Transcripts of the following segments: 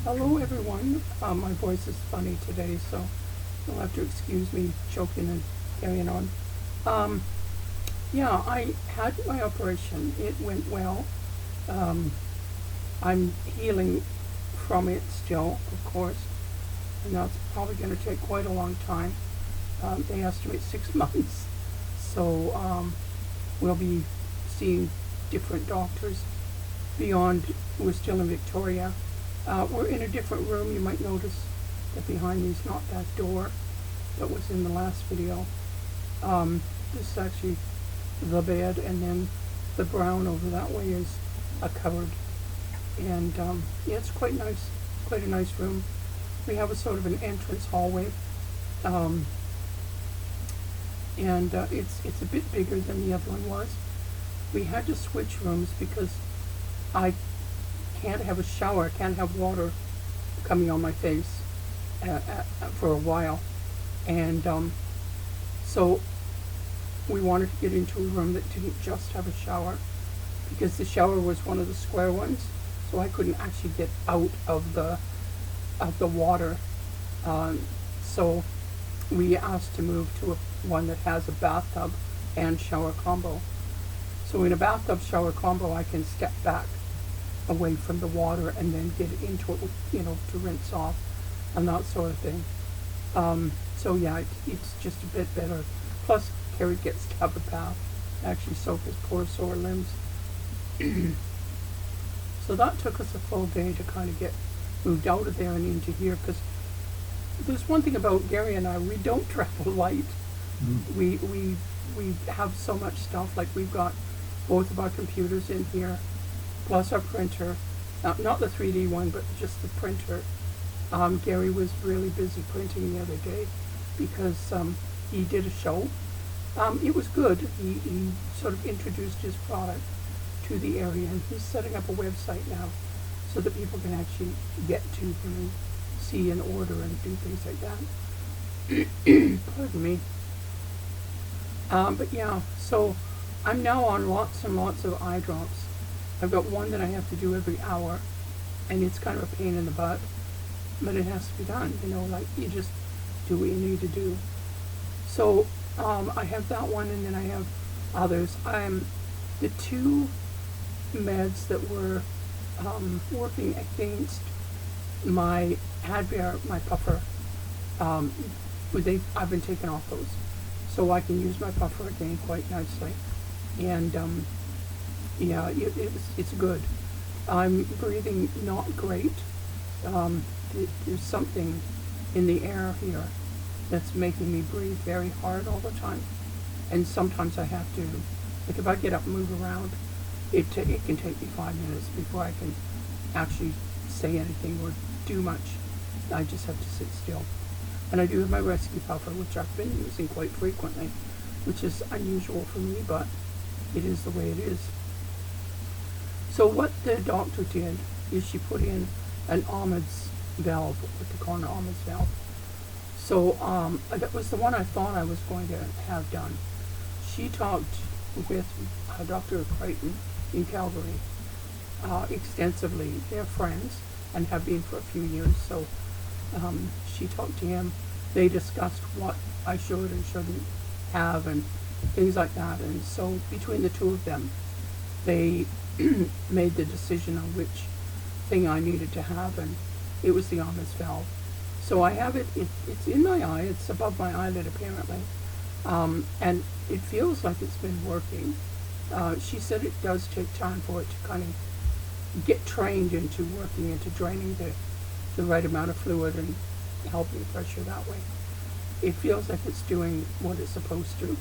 Hello everyone. My voice is funny today, so you'll have to excuse me choking and carrying on. Yeah, I had my operation. It went well. I'm healing from it still, of course, and that's probably going to take quite a long time. They estimate 6 months, so we'll be seeing different doctors beyond. We're still in Victoria. We're in a different room. You might notice that behind me is not that door that was in the last video. This is actually the bed, and then the brown over that way is a cupboard. And yeah, it's quite nice, quite a nice room. We have a sort of an entrance hallway, and it's a bit bigger than the other one was. We had to switch rooms because I can't have a shower, I can't have water coming on my face for a while, and so we wanted to get into a room that didn't just have a shower, because the shower was one of the square ones, so I couldn't actually get out of the water. So we asked to move to one that has a bathtub and shower combo. So in a bathtub shower combo, I can step back away from the water and then get into it, you know, to rinse off and that sort of thing. So yeah, it's just a bit better. Plus, Carrie gets to have a bath, actually soak his poor sore limbs. So that took us a full day to kind of get moved out of there and into here, because there's one thing about Gary and I, we don't travel light. We have so much stuff. Like, we've got both of our computers in here, plus our printer, not the 3D one, but just the printer. Gary was really busy printing the other day because he did a show. It was good. He sort of introduced his product to the area, and he's setting up a website now so that people can actually get to him and see and order and do things like that. Pardon me. But yeah, so I'm now on lots and lots of eye drops. I've got one that I have to do every hour, and it's kind of a pain in the butt, but it has to be done, you know, like, you just do what you need to do. So I have that one, and then I have others. The two meds that were working against my Advair, my puffer, I've been taking off those, so I can use my puffer again quite nicely. And yeah, it's good. I'm breathing not great. There's something in the air here that's making me breathe very hard all the time. And sometimes I have to, like, if I get up and move around, it can take me 5 minutes before I can actually say anything or do much. I just have to sit still. And I do have my rescue puffer, which I've been using quite frequently, which is unusual for me, but it is the way it is. So what the doctor did is she put in an Ahmed's valve, what they call an Ahmed's valve. So that was the one I thought I was going to have done. She talked with Dr. Creighton in Calgary extensively. They're friends and have been for a few years. So she talked to him. They discussed what I should and shouldn't have and things like that. And so between the two of them, they made the decision on which thing I needed to have, and it was the Ahmed's valve. So I have it, it's in my eye, it's above my eyelid apparently, and it feels like it's been working. She said it does take time for it to kind of get trained into working, into draining the right amount of fluid and helping pressure that way. It feels like it's doing what it's supposed to,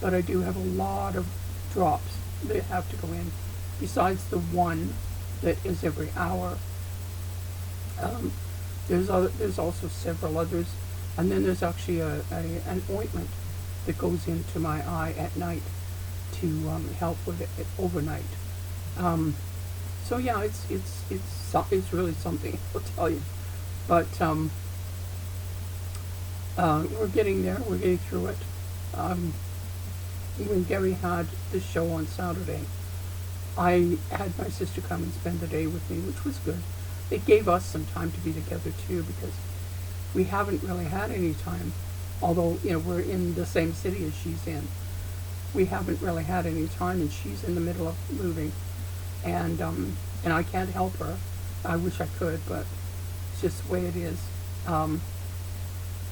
but I do have a lot of drops that have to go in, besides the one that is every hour. There's also several others, and then there's actually an ointment that goes into my eye at night to help with it overnight. So yeah, it's really something, I'll tell you. But we're getting there. We're getting through it. When Gary had the show on Saturday, I had my sister come and spend the day with me, which was good. It gave us some time to be together too, because we haven't really had any time, although, we're in the same city as she's in. We haven't really had any time, and she's in the middle of moving, and I can't help her. I wish I could, but it's just the way it is.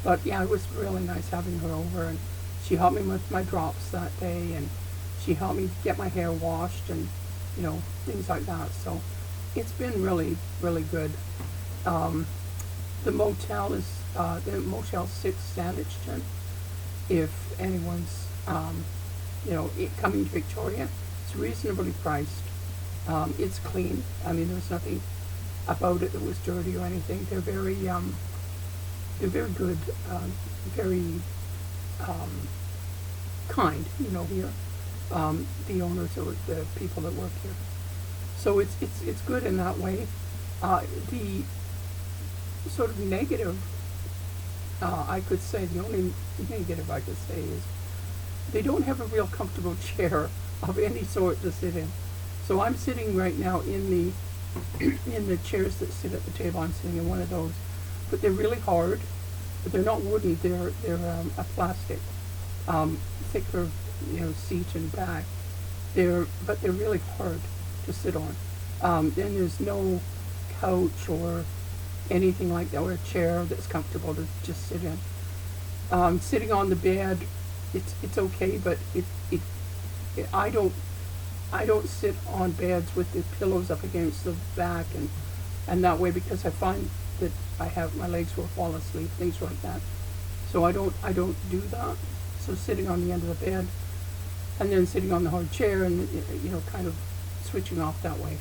But yeah, it was really nice having her over, and she helped me with my drops that day, and she helped me get my hair washed, and things like that. So it's been really, really good. The motel is the Motel 6 Sandwichton. If anyone's coming to Victoria, it's reasonably priced. It's clean. I mean, there's nothing about it that was dirty or anything. They're very good, very kind. Here, the owners or the people that work here. So it's good in that way. The sort of negative, I could say, the only negative I could say is they don't have a real comfortable chair of any sort to sit in. So I'm sitting right now in the chairs that sit at the table. I'm sitting in one of those, but they're really hard. But they're not wooden. They're a plastic, thicker, seat and back. But they're really hard to sit on. Then there's no couch or anything like that, or a chair that's comfortable to just sit in. Sitting on the bed, it's okay, but I don't sit on beds with the pillows up against the back and that way, because I find that my legs will fall asleep, things like that. So I don't do that. So sitting on the end of the bed and then sitting on the hard chair and kind of switching off that way.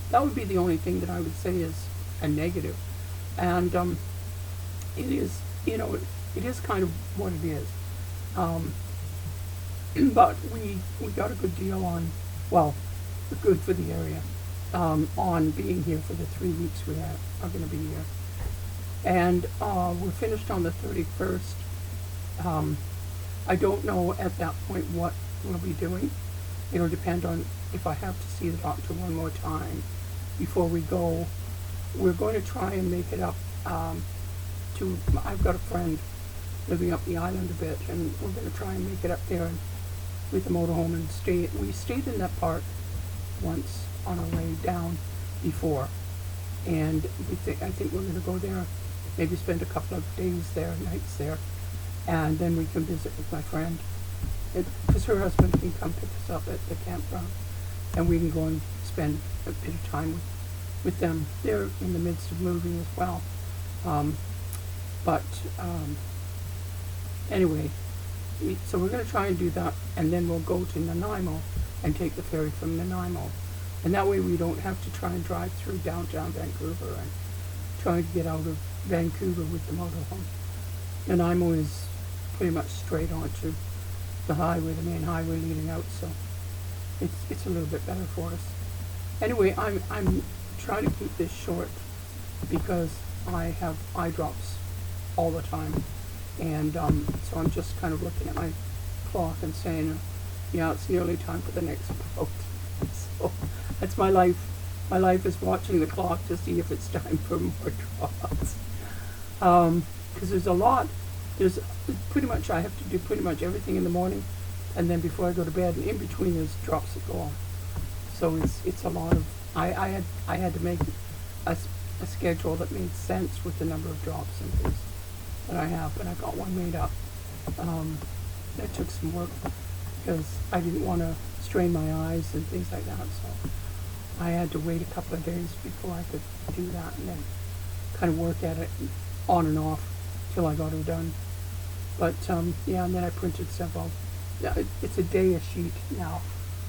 That would be the only thing that I would say is a negative. And it is, it is kind of what it is. But we got a good deal on, good for the area, on being here for the 3 weeks we are going to be here. And we're finished on the 31st. I don't know at that point what we'll be doing. It'll depend on if I have to see the doctor one more time before we go. We're going to try and make it up I've got a friend living up the island a bit, and we're going to try and make it up there with the motorhome and stay. We stayed in that park once on our way down before, and I think we're going to go there, maybe spend a couple of days there, nights there, and then we can visit with my friend, because her husband can come pick us up at the campground, and we can go and spend a bit of time with them. They're in the midst of moving as well. Anyway, so we're going to try and do that, and then we'll go to Nanaimo and take the ferry from Nanaimo. And that way we don't have to try and drive through downtown Vancouver and try to get out of Vancouver with the motorhome. Nanaimo is pretty much straight onto the highway, the main highway leading out, so it's a little bit better for us. Anyway, I'm trying to keep this short because I have eye drops all the time, and so I'm just kind of looking at my clock and saying, yeah, it's nearly time for the next boat. So that's my life. My life is watching the clock to see if it's time for more drops. Because there's a lot. There's pretty much, I have to do pretty much everything in the morning, and then before I go to bed, and in between there's drops that go on. So it's a lot of, I had to make a schedule that made sense with the number of drops and things that I have, but I got one made up. That took some work because I didn't want to strain my eyes and things like that, so I had to wait a couple of days before I could do that, and then kind of work at it on and off till I got her done. But yeah, and then I printed several. Yeah, it's a day a sheet now,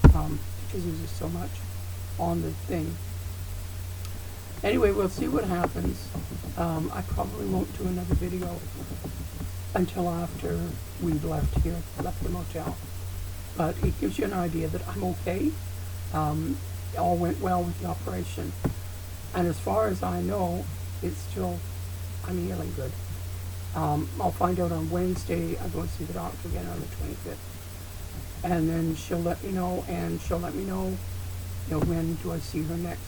because there's just so much on the thing. Anyway, we'll see what happens. I probably won't do another video until after we've left the motel. But it gives you an idea that I'm okay. All went well with the operation. And as far as I know, I'm healing good. I'll find out on Wednesday. I'm going to see the doctor again on the 25th. And then she'll let me know, and she'll let me know when do I see her next?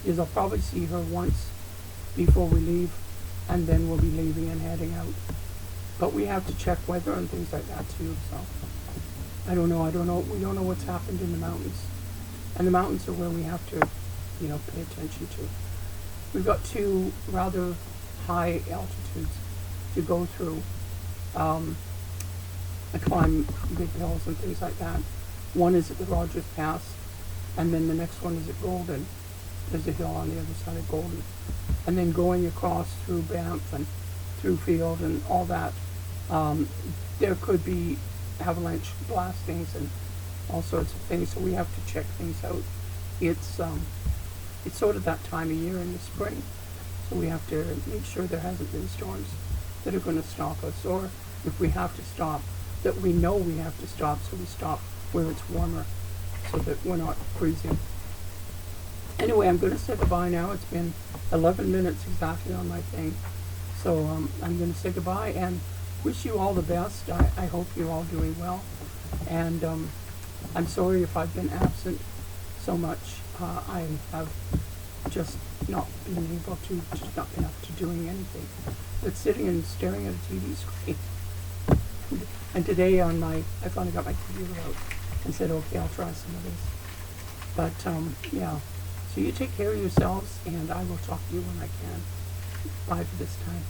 Because I'll probably see her once before we leave, and then we'll be leaving and heading out. But we have to check weather and things like that too, so I don't know. We don't know what's happened in the mountains. And the mountains are where we have to, pay attention to. We've got two rather high altitudes to go through. I climb big hills and things like that. One is at the Rogers Pass, and then the next one is at Golden. There's a hill on the other side of Golden. And then going across through Banff and through Field and all that, there could be avalanche blastings and all sorts of things, so we have to check things out. It's sort of that time of year in the spring, so we have to make sure there hasn't been storms that are going to stop us, or if we have to stop, that we know we have to stop, so we stop where it's warmer, so that we're not freezing. Anyway, I'm going to say goodbye now. It's been 11 minutes exactly on my thing, so I'm going to say goodbye and wish you all the best. I hope you're all doing well, and I'm sorry if I've been absent so much. I have just not been able to, just not been up to doing anything but sitting and staring at a TV screen. And today I finally got my computer out and said, okay, I'll try some of this. But, yeah. So you take care of yourselves, and I will talk to you when I can. Bye for this time.